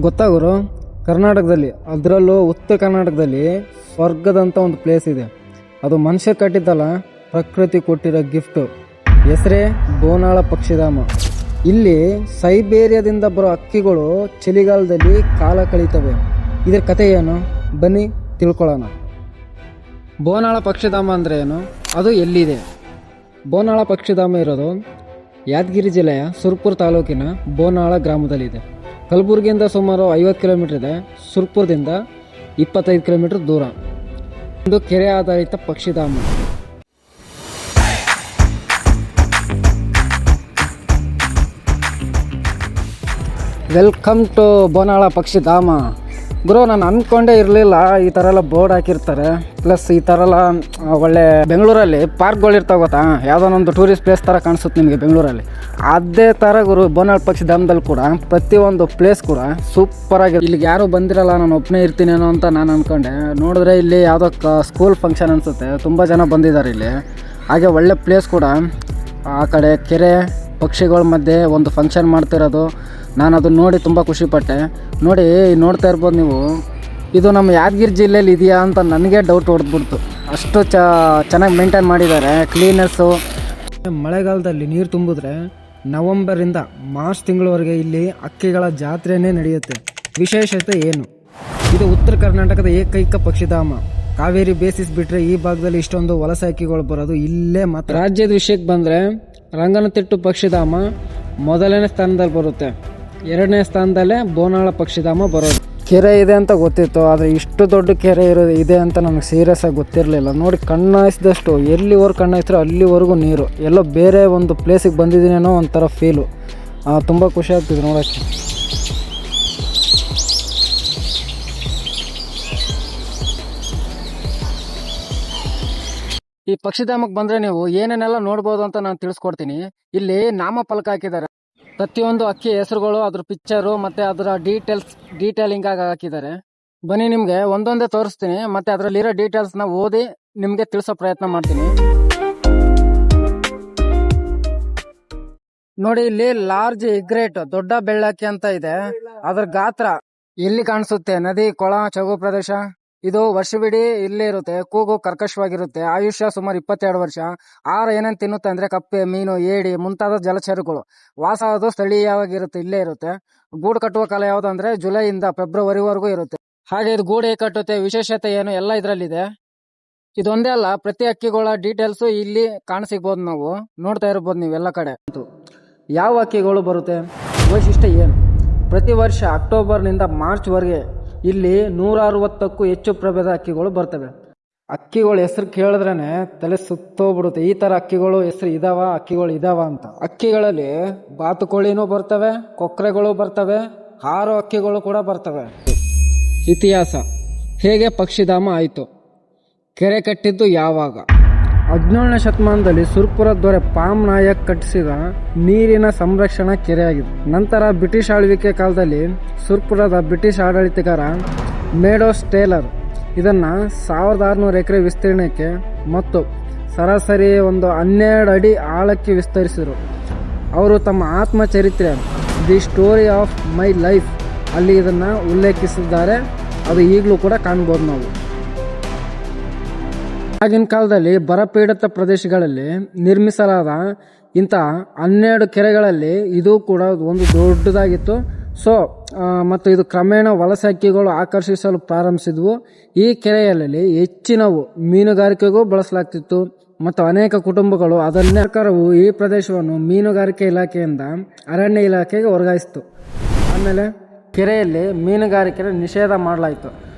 ಗೊತ್ತಾ ಗುರು, ಕರ್ನಾಟಕದಲ್ಲಿ ಅದರಲ್ಲೂ ಉತ್ತರ ಕರ್ನಾಟಕದಲ್ಲಿ ಸ್ವರ್ಗದಂಥ ಒಂದು ಪ್ಲೇಸ್ ಇದೆ. ಅದು ಮನುಷ್ಯ ಕಟ್ಟಿದ್ದಲ್ಲ, ಪ್ರಕೃತಿ ಕೊಟ್ಟಿರೋ ಗಿಫ್ಟು. ಹೆಸರೇ ಬೋನಾಳ ಪಕ್ಷಿಧಾಮ. ಇಲ್ಲಿ ಸೈಬೇರಿಯಾದಿಂದ ಬರೋ ಹಕ್ಕಿಗಳು ಚಳಿಗಾಲದಲ್ಲಿ ಕಾಲ ಕಳೀತವೆ. ಇದರ ಕಥೆ ಏನು ಬನ್ನಿ ತಿಳ್ಕೊಳ್ಳೋಣ. ಬೋನಾಳ ಪಕ್ಷಿಧಾಮ ಅಂದರೆ ಏನು, ಅದು ಎಲ್ಲಿದೆ? ಬೋನಾಳ ಪಕ್ಷಿಧಾಮ ಇರೋದು ಯಾದಗಿರಿ ಜಿಲ್ಲೆಯ ಸುರ್ಪುರ ತಾಲೂಕಿನ ಬೋನಾಳ ಗ್ರಾಮದಲ್ಲಿದೆ. ಕಲಬುರಗಿಯಿಂದ ಸುಮಾರು 50 ಕಿಲೋಮೀಟರ್ ಇದೆ. ಸುರ್ಪುರದಿಂದ 25 ಕಿಲೋಮೀಟರ್ ದೂರ. ಒಂದು ಕೆರೆ ಆಧಾರಿತ ಪಕ್ಷಿಧಾಮ. ವೆಲ್ಕಮ್ ಟು ಬೋನಾಳ ಪಕ್ಷಿಧಾಮ. ಗುರು, ನಾನು ಅಂದ್ಕೊಂಡೇ ಇರಲಿಲ್ಲ ಈ ಥರ ಎಲ್ಲ ಬೋರ್ಡ್ ಹಾಕಿರ್ತಾರೆ. ಪ್ಲಸ್ ಈ ಥರ ಎಲ್ಲ ಒಳ್ಳೆ ಬೆಂಗಳೂರಲ್ಲಿ ಪಾರ್ಕ್ಗಳಿರ್ತಾವೆ ಗೊತ್ತಾ, ಯಾವುದೋ ಟೂರಿಸ್ಟ್ ಪ್ಲೇಸ್ ಥರ ಕಾಣಿಸುತ್ತೆ ನಿಮಗೆ ಬೆಂಗಳೂರಲ್ಲಿ. ಅದೇ ಥರ ಗುರು ಬೋನಾಳ ಪಕ್ಷಿಧಾಮದಲ್ಲಿ ಕೂಡ ಪ್ರತಿಯೊಂದು ಪ್ಲೇಸ್ ಕೂಡ ಸೂಪರಾಗಿ. ಇಲ್ಲಿಗೆ ಯಾರೂ ಬಂದಿರಲ್ಲ, ನಾನು ಒಬ್ಬನೇ ಇರ್ತೀನೇನೋ ಅಂತ ನಾನು ಅಂದ್ಕೊಂಡೆ. ನೋಡಿದ್ರೆ ಇಲ್ಲಿ ಯಾವುದೋ ಸ್ಕೂಲ್ ಫಂಕ್ಷನ್ ಅನಿಸುತ್ತೆ, ತುಂಬ ಜನ ಬಂದಿದ್ದಾರೆ ಇಲ್ಲಿ. ಹಾಗೆ ಒಳ್ಳೆ ಪ್ಲೇಸ್ ಕೂಡ. ಆ ಕಡೆ ಕೆರೆ, ಪಕ್ಷಿಗಳ ಮಧ್ಯೆ ಒಂದು ಫಂಕ್ಷನ್ ಮಾಡ್ತಿರೋದು, ನಾನು ಅದನ್ನು ನೋಡಿ ತುಂಬ ಖುಷಿಪಟ್ಟೆ. ನೋಡಿ, ನೋಡ್ತಾ ಇರ್ಬೋದು ನೀವು, ಇದು ನಮ್ಮ ಯಾದಗಿರಿ ಜಿಲ್ಲೆಯಲ್ಲಿ ಇದೆಯಾ ಅಂತ ನನಗೆ ಡೌಟ್ ಹೊಡೆದ್ಬಿಡ್ತು. ಅಷ್ಟು ಚೆನ್ನಾಗಿ ಮೇಂಟೈನ್ ಮಾಡಿದ್ದಾರೆ, ಕ್ಲೀನೆಸ್ಸು. ಮಳೆಗಾಲದಲ್ಲಿ ನೀರು ತುಂಬಿದ್ರೆ ನವಂಬರಿಂದ ಮಾರ್ಚ್ ತಿಂಗಳವರೆಗೆ ಇಲ್ಲಿ ಹಕ್ಕಿಗಳ ಜಾತ್ರೆಯೇ ನಡೆಯುತ್ತೆ. ವಿಶೇಷತೆ ಏನು? ಇದು ಉತ್ತರ ಕರ್ನಾಟಕದ ಏಕೈಕ ಪಕ್ಷಿಧಾಮ. ಕಾವೇರಿ ಬೇಸಿಸ್ ಬಿಟ್ಟರೆ ಈ ಭಾಗದಲ್ಲಿ ಇಷ್ಟೊಂದು ವಲಸೆ ಹಕ್ಕಿಗಳು ಬರೋದು ಇಲ್ಲೇ ಮಾತ್ರ. ರಾಜ್ಯದ ವಿಷಯಕ್ಕೆ ಬಂದರೆ ರಂಗನತಿಟ್ಟು ಪಕ್ಷಿಧಾಮ ಮೊದಲನೇ ಸ್ಥಾನದಲ್ಲಿ ಬರುತ್ತೆ. 2ನೇ ಸ್ಥಾನದಲ್ಲೇ ಬೋನಾಳ ಪಕ್ಷಿಧಾಮ ಬರೋದು. ಕೆರೆ ಇದೆ ಅಂತ ಗೊತ್ತಿತ್ತು, ಆದರೆ ಇಷ್ಟು ದೊಡ್ಡ ಕೆರೆ ಇದೆ ಅಂತ ನನಗೆ ಸೀರಿಯಸ್ ಆಗಿ ಗೊತ್ತಿರಲಿಲ್ಲ. ನೋಡಿ, ಕಣ್ಣಾಯಿಸಿದಷ್ಟು ಎಲ್ಲಿವರೆಗೂ ಕಣ್ಣಾಯಿಸ್ರೋ ಅಲ್ಲಿವರೆಗೂ ನೀರು. ಎಲ್ಲೋ ಬೇರೆ ಒಂದು ಪ್ಲೇಸಿಗೆ ಬಂದಿದ್ದೀನೇನೋ ಒಂಥರ ಫೀಲು. ತುಂಬ ಖುಷಿ ಆಗ್ತಿದೆ ನೋಡೋಕ್ಕೆ. ಈ ಪಕ್ಷಿಧಾಮಕ್ಕೆ ಬಂದರೆ ನೀವು ಏನೇನೆಲ್ಲ ನೋಡ್ಬೋದು ಅಂತ ನಾನು ತಿಳಿಸ್ಕೊಡ್ತೀನಿ. ಇಲ್ಲಿ ನಾಮಫಲಕ ಹಾಕಿದ್ದಾರೆ. ಪ್ರತಿಯೊಂದು ಅಕ್ಕಿ ಹೆಸರುಗಳು, ಅದ್ರ ಪಿಕ್ಚರು ಮತ್ತು ಅದರ ಡೀಟೇಲಿಂಗ್ ಆಗಿ ಹಾಕಿದ್ದಾರೆ. ಬನ್ನಿ ನಿಮಗೆ ಒಂದೊಂದೇ ತೋರಿಸ್ತೀನಿ, ಮತ್ತು ಅದರಲ್ಲಿರೋ ಡೀಟೇಲ್ಸ್ನ ಓದಿ ನಿಮಗೆ ತಿಳಿಸೋ ಪ್ರಯತ್ನ ಮಾಡ್ತೀನಿ. ನೋಡಿ, ಇಲ್ಲಿ ಲಾರ್ಜ್ ಇಗ್ರೇಟ್ ದೊಡ್ಡ ಬೆಳ್ಳಕ್ಕಿ ಅಂತ ಇದೆ. ಅದರ ಗಾತ್ರ ಎಲ್ಲಿ ಕಾಣಿಸುತ್ತೆ? ನದಿ, ಕೊಳ, ಚಗು ಪ್ರದೇಶ. ಇದು ವರ್ಷವಿಡೀ ಇಲ್ಲೇ ಇರುತ್ತೆ. ಕೂಗು ಕರ್ಕಶವಾಗಿರುತ್ತೆ. ಆಯುಷ್ಯ ಸುಮಾರು 22 ವರ್ಷ. ಆಹಾರ ಏನೇನು ತಿನ್ನುತ್ತೆ ಅಂದರೆ ಕಪ್ಪೆ, ಮೀನು, ಏಡಿ ಮುಂತಾದ ಜಲಚರಗಳು. ವಾಸ ಅದು ಸ್ಥಳೀಯವಾಗಿರುತ್ತೆ, ಇಲ್ಲೇ ಇರುತ್ತೆ. ಗೂಡು ಕಟ್ಟುವ ಕಾಲ ಯಾವುದು ಅಂದರೆ ಜುಲೈಯಿಂದ ಫೆಬ್ರವರಿವರೆಗೂ ಇರುತ್ತೆ. ಹಾಗೆ ಇದು ಗೂಡು ಹೇಗೆ ಕಟ್ಟುತ್ತೆ, ವಿಶೇಷತೆ ಏನು, ಎಲ್ಲ ಇದರಲ್ಲಿದೆ. ಇದೊಂದೇ ಅಲ್ಲ, ಪ್ರತಿ ಹಕ್ಕಿಗಳ ಡೀಟೇಲ್ಸು ಇಲ್ಲಿ ಕಾಣಸಿಗ್ಬೋದು. ನಾವು ನೋಡ್ತಾ ಇರ್ಬೋದು ನೀವೆಲ್ಲ ಕಡೆ. ಯಾವ ಹಕ್ಕಿಗಳು ಬರುತ್ತೆ, ವೈಶಿಷ್ಟ್ಯ ಏನು? ಪ್ರತಿ ವರ್ಷ ಅಕ್ಟೋಬರ್ನಿಂದ ಮಾರ್ಚ್ವರೆಗೆ ಇಲ್ಲಿ 160ಕ್ಕೂ ಹೆಚ್ಚು ಪ್ರಭೇದ ಹಕ್ಕಿಗಳು ಬರ್ತವೆ. ಹಕ್ಕಿಗಳ ಹೆಸರು ಕೇಳಿದ್ರೇ ತಲೆ ಸುತ್ತೋಗ್ಬಿಡುತ್ತೆ. ಈ ಥರ ಹಕ್ಕಿಗಳು ಹೆಸರು ಹಕ್ಕಿಗಳು ಇದಾವ ಅಂತ. ಹಕ್ಕಿಗಳಲ್ಲಿ ಬಾತುಕೋಳಿನೂ ಬರ್ತವೆ, ಕೊಕ್ರೆಗಳು ಬರ್ತವೆ, ಹಾರೋ ಹಕ್ಕಿಗಳು ಕೂಡ ಬರ್ತವೆ. ಇತಿಹಾಸ: ಹೇಗೆ ಪಕ್ಷಿಧಾಮ ಆಯಿತು? ಕೆರೆ ಕಟ್ಟಿದ್ದು ಯಾವಾಗ? 17ನೇ ಶತಮಾನದಲ್ಲಿ ಸುರ್ಪುರ ದೊರೆ ಪಾಮ್ ನಾಯಕ್ ಕಟ್ಟಿಸಿದ ನೀರಿನ ಸಂರಕ್ಷಣಾ ಕೆರೆಯಾಗಿದೆ. ನಂತರ ಬ್ರಿಟಿಷ್ ಆಳ್ವಿಕೆ ಕಾಲದಲ್ಲಿ ಸುರ್ಪುರದ ಬ್ರಿಟಿಷ್ ಆಡಳಿತಗಾರ ಮೇಡೋಸ್ ಟೇಲರ್ ಇದನ್ನು 1600 ಎಕರೆ ವಿಸ್ತೀರ್ಣಕ್ಕೆ ಮತ್ತು ಸರಾಸರಿ ಒಂದು 12 ಅಡಿ ಆಳಕ್ಕೆ ವಿಸ್ತರಿಸಿದರು. ಅವರು ತಮ್ಮ ಆತ್ಮಚರಿತ್ರೆ the story of my life ಅಲ್ಲಿ ಇದನ್ನು ಉಲ್ಲೇಖಿಸಿದ್ದಾರೆ. ಅದು ಈಗಲೂ ಕೂಡ ಕಾಣ್ಬೋದು ನಾವು. ಆಗಿನ ಕಾಲದಲ್ಲಿ ಬರಪೀಡಿತ ಪ್ರದೇಶಗಳಲ್ಲಿ ನಿರ್ಮಿಸಲಾದ ಇಂಥ 12 ಕೆರೆಗಳಲ್ಲಿ ಇದು ಕೂಡ ಒಂದು ದೊಡ್ಡದಾಗಿತ್ತು. ಮತ್ತು ಇದು ಕ್ರಮೇಣ ವಲಸೆ ಹಕ್ಕಿಗಳು ಆಕರ್ಷಿಸಲು ಪ್ರಾರಂಭಿಸಿದ್ವು. ಈ ಕೆರೆಯಲ್ಲಿ ಹೆಚ್ಚಿನವು ಮೀನುಗಾರಿಕೆಗೂ ಬಳಸಲಾಗ್ತಿತ್ತು ಮತ್ತು ಅನೇಕ ಕುಟುಂಬಗಳು ಅದನ್ನೇ. ಸರ್ಕಾರವು ಈ ಪ್ರದೇಶವನ್ನು ಮೀನುಗಾರಿಕೆ ಇಲಾಖೆಯಿಂದ ಅರಣ್ಯ ಇಲಾಖೆಗೆ ವರ್ಗಾಯಿಸಿತು. ಆಮೇಲೆ ಕೆರೆಯಲ್ಲಿ ಮೀನುಗಾರಿಕೆ ನಿಷೇಧ ಮಾಡಲಾಯಿತು.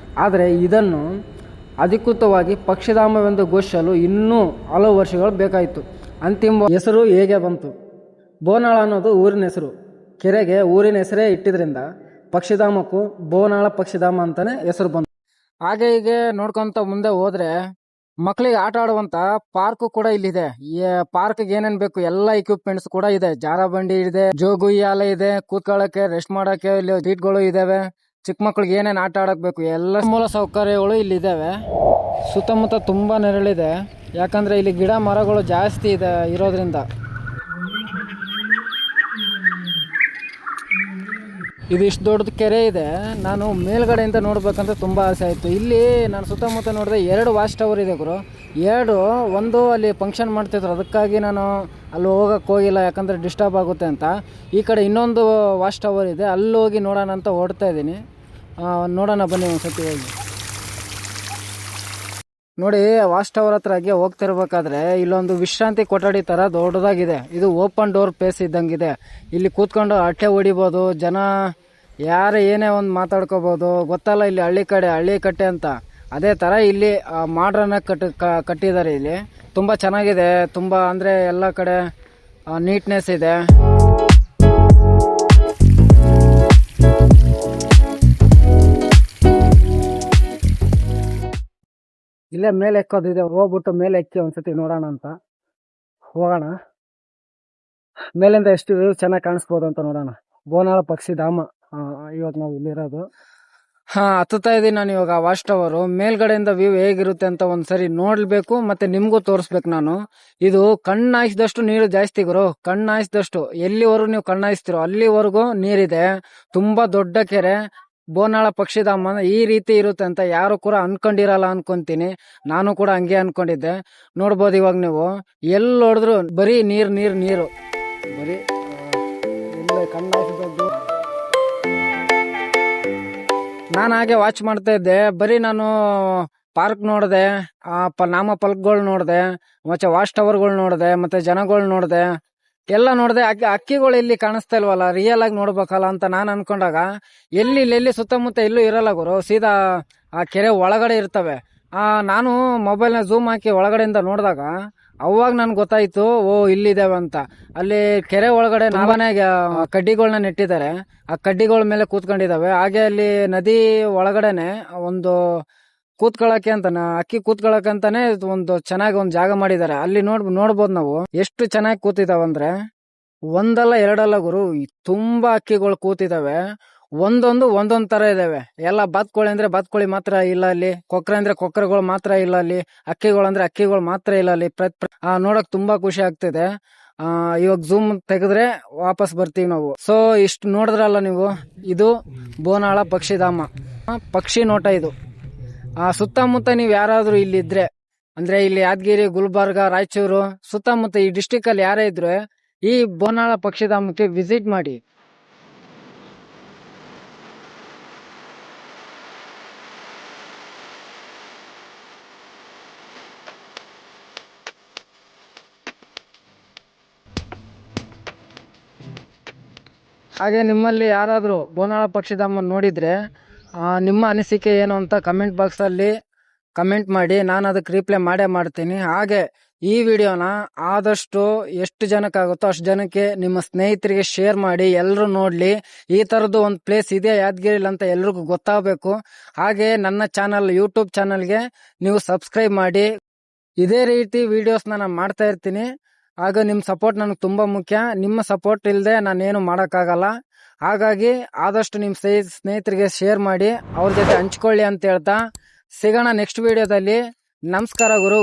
ಆದರೆ ಇದನ್ನು ಅಧಿಕೃತವಾಗಿ ಪಕ್ಷಿಧಾಮವೆಂದು ಘೋಷಿಸಲು ಇನ್ನೂ ಹಲವು ವರ್ಷಗಳು ಬೇಕಾಯಿತು. ಅಂತಿಮ ಹೆಸರು ಹೇಗೆ ಬಂತು? ಬೋನಾಳ ಅನ್ನೋದು ಊರಿನ ಹೆಸರು. ಕೆರೆಗೆ ಊರಿನ ಹೆಸರೇ ಇಟ್ಟಿದ್ರಿಂದ ಪಕ್ಷಿಧಾಮಕ್ಕೂ ಬೋನಾಳ ಪಕ್ಷಿಧಾಮ ಅಂತಾನೆ ಹೆಸರು ಬಂತು. ಹಾಗೆ ಹೀಗೆ ನೋಡ್ಕೊಂತ ಮುಂದೆ ಹೋದ್ರೆ ಮಕ್ಕಳಿಗೆ ಆಟ ಆಡುವಂತ ಪಾರ್ಕ್ ಕೂಡ ಇಲ್ಲಿದೆ. ಈ ಪಾರ್ಕ್ಗೆ ಏನೇನು ಬೇಕು ಎಲ್ಲ ಇಕ್ವಿಪ್ಮೆಂಟ್ಸ್ ಕೂಡ ಇದೆ. ಜಾರಬಂಡಿ ಇದೆ, ಜೋಗು ಉಯ್ಯಾಲೆ ಇದೆ, ಕೂತ್ಕೊಳ್ಳೋಕೆ, ರೆಸ್ಟ್ ಮಾಡೋಕೆ ಇಲ್ಲಿ ಸೀಟ್ಗಳು ಇದಾವೆ. ಚಿಕ್ಕ ಮಕ್ಳಿಗೆ ಏನೇನು ಆಟ ಆಡಕ್ ಬೇಕು ಎಲ್ಲ ಮೂಲ ಸೌಕರ್ಯಗಳು ಇಲ್ಲಿದ್ದಾವೆ. ಸುತ್ತಮುತ್ತ ತುಂಬ ನೆರಳಿದೆ, ಯಾಕಂದರೆ ಇಲ್ಲಿ ಗಿಡ ಮರಗಳು ಜಾಸ್ತಿ ಇರೋದ್ರಿಂದ. ಇದು ಇಷ್ಟು ದೊಡ್ಡದು ಕೆರೆ ಇದೆ. ನಾನು ಮೇಲ್ಗಡೆಯಿಂದ ನೋಡ್ಬೇಕಂತ ತುಂಬ ಆಸೆ ಆಯಿತು. ಇಲ್ಲಿ ನಾನು ಸುತ್ತಮುತ್ತ ನೋಡಿದೆ 2 ವಾಚ್ ಟವರ್ ಇದೆ ಗುರು. ಒಂದು ಅಲ್ಲಿ ಫಂಕ್ಷನ್ ಮಾಡ್ತಿದ್ರು, ಅದಕ್ಕಾಗಿ ನಾನು ಅಲ್ಲಿ ಹೋಗೋಕ್ಕೆ ಹೋಗಿಲ್ಲ, ಯಾಕಂದರೆ ಡಿಸ್ಟರ್ಬ್ ಆಗುತ್ತೆ ಅಂತ. ಈ ಕಡೆ ಇನ್ನೊಂದು ವಾಚ್ ಟವರ್ ಇದೆ, ಅಲ್ಲಿ ಹೋಗಿ ನೋಡೋಣ ಅಂತ ಹೊರಡ್ತಾ ಇದ್ದೀನಿ. ನೋಡೋಣ ಬನ್ನಿ ಒಂದು ಸತಿ ಹೋಗಿ. ನೋಡಿ, ವಾಚ್ ಟವರ್ ಹತ್ರ ಹಾಗೆ ಹೋಗ್ತಿರ್ಬೇಕಾದ್ರೆ ಇಲ್ಲೊಂದು ವಿಶ್ರಾಂತಿ ಕೊಠಡಿ ಥರ ದೊಡ್ಡದಾಗಿದೆ. ಇದು ಓಪನ್ ಡೋರ್ ಪ್ಲೇಸ್ ಇದ್ದಂಗಿದೆ. ಇಲ್ಲಿ ಕೂತ್ಕೊಂಡು ಅಟ್ಟೆ ಹೊಡಿಬೋದು, ಜನ ಯಾರು ಏನೇ ಒಂದು ಮಾತಾಡ್ಕೋಬೋದು. ಗೊತ್ತಲ್ಲ, ಇಲ್ಲಿ ಹಳ್ಳಿ ಕಟ್ಟೆ ಅಂತ, ಅದೇ ಥರ ಇಲ್ಲಿ ಮಾಡ್ರನ್ನ ಕಟ್ಟಿದ್ದಾರೆ. ಇಲ್ಲಿ ತುಂಬ ಚೆನ್ನಾಗಿದೆ, ತುಂಬ ಅಂದರೆ ಎಲ್ಲ ಕಡೆ ನೀಟ್ನೆಸ್ ಇದೆ. ಇಲ್ಲೇ ಮೇಲೆ ಎಕ್ಕೋದಿದೆ, ಹೋಗ್ಬಿಟ್ಟು ಮೇಲೆ ಎಕ್ಕಿ ಒಂದ್ಸತಿ ನೋಡೋಣ ಅಂತ ಹೋಗೋಣ. ಮೇಲಿಂದ ಎಷ್ಟು ವ್ಯೂ ಚೆನ್ನಾಗಿ ಕಾಣಿಸ್ಬೋದು ಅಂತ ನೋಡೋಣ. ಬೋನಾಳ ಪಕ್ಷಿಧಾಮ ಇವತ್ತು ನಾವು ಇಲ್ಲಿರೋದು. ಹತ್ತುತ್ತಾ ಇದ್ದೀನಿ ನಾನು ಇವಾಗ ವಾಚ್ ಟವರು. ಮೇಲ್ಗಡೆಯಿಂದ ವ್ಯೂ ಹೇಗಿರುತ್ತೆ ಅಂತ ಒಂದ್ಸರಿ ನೋಡ್ಬೇಕು, ಮತ್ತೆ ನಿಮ್ಗೂ ತೋರಿಸ್ಬೇಕು ನಾನು. ಇದು ಕಣ್ಣಾಯಿಸಿದಷ್ಟು ನೀರು ಜಾಸ್ತಿ ಗುರು, ಕಣ್ಣಾಯಿಸಿದಷ್ಟು. ಎಲ್ಲಿವರೆಗೂ ನೀವು ಕಣ್ಣಾಯಿಸ್ತಿರೋ ಅಲ್ಲಿವರೆಗೂ ನೀರಿದೆ. ತುಂಬಾ ದೊಡ್ಡ ಕೆರೆ. ಬೋನಾಳ ಪಕ್ಷಿಧಾಮ ಈ ರೀತಿ ಇರುತ್ತೆ ಅಂತ ಯಾರು ಕೂಡ ಅನ್ಕೊಂಡಿರಲ್ಲ ಅನ್ಕೊಂತೀನಿ. ನಾನು ಕೂಡ ಹಂಗೆ ಅನ್ಕೊಂಡಿದ್ದೆ. ನೋಡ್ಬೋದು ಇವಾಗ ನೀವು ಎಲ್ಲಿ ನೋಡಿದ್ರು ಬರೀ ನೀರು ಬರೀ ಕಣ್ಣಾಯಿಸಿದದ್ದು. ನಾನು ಹಾಗೆ ವಾಚ್ ಮಾಡ್ತಾ ಇದ್ದೆ. ಬರೀ ನಾನು ಪಾರ್ಕ್ ನೋಡಿದೆ, ನಾಮ ಫಲಕಗಳು ನೋಡಿದೆ, ಮತ್ತೆ ವಾಚ್ ಟವರ್ಗಳು ನೋಡಿದೆ, ಮತ್ತೆ ಜನಗಳು ನೋಡಿದೆ, ಎಲ್ಲ ನೋಡಿದೆ. ಅಕ್ಕಿಗಳು ಇಲ್ಲಿ ಕಾಣಿಸ್ತಾ ಇಲ್ವಲ್ಲ, ರಿಯಲ್ ಆಗಿ ನೋಡ್ಬೇಕಲ್ಲ ಅಂತ ನಾನು ಅನ್ಕೊಂಡಾಗ ಎಲ್ಲಿ ಸುತ್ತಮುತ್ತ ಎಲ್ಲೂ ಇರಲ್ಲ ಗುರು. ಸೀದಾ ಆ ಕೆರೆ ಒಳಗಡೆ ಇರ್ತವೆ. ನಾನು ಮೊಬೈಲ್ನ ಝೂಮ್ ಹಾಕಿ ಒಳಗಡೆಯಿಂದ ನೋಡಿದಾಗ ಅವಾಗ ನನ್ಗೆ ಗೊತ್ತಾಯ್ತು, ಓ ಇಲ್ಲಿದ್ದೇವೆ ಅಂತ. ಅಲ್ಲಿ ಕೆರೆ ಒಳಗಡೆ ನಾವನೇ ಕಡ್ಡಿಗಳನ್ನ ನೆಟ್ಟಿದ್ದಾರೆ, ಆ ಕಡ್ಡಿಗಳ ಮೇಲೆ ಕೂತ್ಕೊಂಡಿದ್ದಾವೆ. ಹಾಗೆ ಅಲ್ಲಿ ನದಿ ಒಳಗಡೆನೆ ಒಂದು ಕೂತ್ಕೊಳ್ಳಕ್ಕೆ ಅಂತ, ಅಕ್ಕಿ ಕೂತ್ಕೊಳ್ಳಕ್ಕೆ ಅಂತಾನೆ ಒಂದು ಚೆನ್ನಾಗಿ ಒಂದು ಜಾಗ ಮಾಡಿದ್ದಾರೆ. ಅಲ್ಲಿ ನೋಡ್ಬೋದು ನಾವು ಎಷ್ಟು ಚೆನ್ನಾಗಿ ಕೂತಿದಾವಂದ್ರೆ. ಒಂದಲ್ಲ ಎರಡಲ್ಲ ಗುರು, ತುಂಬಾ ಅಕ್ಕಿಗಳು ಕೂತಿದಾವೆ. ಒಂದೊಂದು ತರ ಇದಾವೆ. ಎಲ್ಲ ಬಾತ್ಕೋಳಿ ಅಂದ್ರೆ ಬಾತ್ಕೋಳಿ ಮಾತ್ರ ಇಲ್ಲ ಅಲ್ಲಿ, ಕೊಕ್ರೆ ಅಂದ್ರೆ ಕೊಕ್ರೆಗಳು ಮಾತ್ರ ಇಲ್ಲ ಅಲ್ಲಿ, ಅಕ್ಕಿಗಳು ಅಂದ್ರೆ ಅಕ್ಕಿಗಳು ಮಾತ್ರ ಇಲ್ಲ ಅಲ್ಲಿ. ನೋಡಕ್ ತುಂಬಾ ಖುಷಿ ಆಗ್ತಿದೆ. ಇವಾಗ ಝೂಮ್ ತೆಗೆದ್ರೆ ವಾಪಸ್ ಬರ್ತೀವಿ ನಾವು. ಸೊ ಇಷ್ಟು ನೋಡಿದ್ರಲ್ಲ ನೀವು, ಇದು ಬೋನಾಳ ಪಕ್ಷಿಧಾಮ, ಪಕ್ಷಿ ನೋಟ ಇದು. ಸುತ್ತಮುತ್ತ ನೀವು ಯಾರಾದ್ರೂ ಇಲ್ಲಿದ್ರೆ, ಅಂದ್ರೆ ಇಲ್ಲಿ ಯಾದಗಿರಿ, ಗುಲ್ಬರ್ಗ, ರಾಯಚೂರು ಸುತ್ತಮುತ್ತ ಈ ಡಿಸ್ಟಿಕ್ ಅಲ್ಲಿ ಯಾರೇ ಇದ್ರೆ ಈ ಬೋನಾಳ ಪಕ್ಷಿಧಾಮಕ್ಕೆ ವಿಸಿಟ್ ಮಾಡಿ. ಹಾಗೆ ನಿಮ್ಮಲ್ಲಿ ಯಾರಾದರೂ ಬೋನಾಳ ಪಕ್ಷಿಧಾಮ ನೋಡಿದ್ರೆ ನಿಮ್ಮ ಅನಿಸಿಕೆ ಏನು ಅಂತ ಕಮೆಂಟ್ ಬಾಕ್ಸಲ್ಲಿ ಕಮೆಂಟ್ ಮಾಡಿ, ನಾನು ಅದಕ್ಕೆ ರಿಪ್ಲೈ ಮಾಡೇ ಮಾಡ್ತೀನಿ. ಹಾಗೆ ಈ ವಿಡಿಯೋನ ಆದಷ್ಟು ಎಷ್ಟು ಜನಕ್ಕಾಗುತ್ತೋ ಅಷ್ಟು ಜನಕ್ಕೆ ನಿಮ್ಮ ಸ್ನೇಹಿತರಿಗೆ ಶೇರ್ ಮಾಡಿ, ಎಲ್ಲರೂ ನೋಡಲಿ. ಈ ಥರದ್ದು ಒಂದು ಪ್ಲೇಸ್ ಇದೆ ಯಾದಗಿರಿಲಿ ಅಂತ ಎಲ್ರಿಗೂ ಗೊತ್ತಾಗಬೇಕು. ಹಾಗೆ ನನ್ನ ಚಾನಲ್, ಯೂಟ್ಯೂಬ್ ಚಾನಲ್ಗೆ ನೀವು ಸಬ್ಸ್ಕ್ರೈಬ್ ಮಾಡಿ. ಇದೇ ರೀತಿ ವಿಡಿಯೋಸ್ನ ನಾನು ಮಾಡ್ತಾ ಇರ್ತೀನಿ. ಆಗ ನಿಮ್ಮ ಸಪೋರ್ಟ್ ನನಗೆ ತುಂಬ ಮುಖ್ಯ. ನಿಮ್ಮ ಸಪೋರ್ಟ್ ಇಲ್ಲದೆ ನಾನೇನು ಮಾಡೋಕ್ಕಾಗಲ್ಲ. ಹಾಗಾಗಿ ಆದಷ್ಟು ನಿಮ್ಮ ಸ್ನೇಹಿತರಿಗೆ ಶೇರ್ ಮಾಡಿ, ಅವ್ರ ಜೊತೆ ಹಂಚ್ಕೊಳ್ಳಿ ಅಂತ ಹೇಳ್ತಾ ಸಿಗೋಣ ನೆಕ್ಸ್ಟ್ ವಿಡಿಯೋದಲ್ಲಿ. ನಮಸ್ಕಾರ ಗುರು.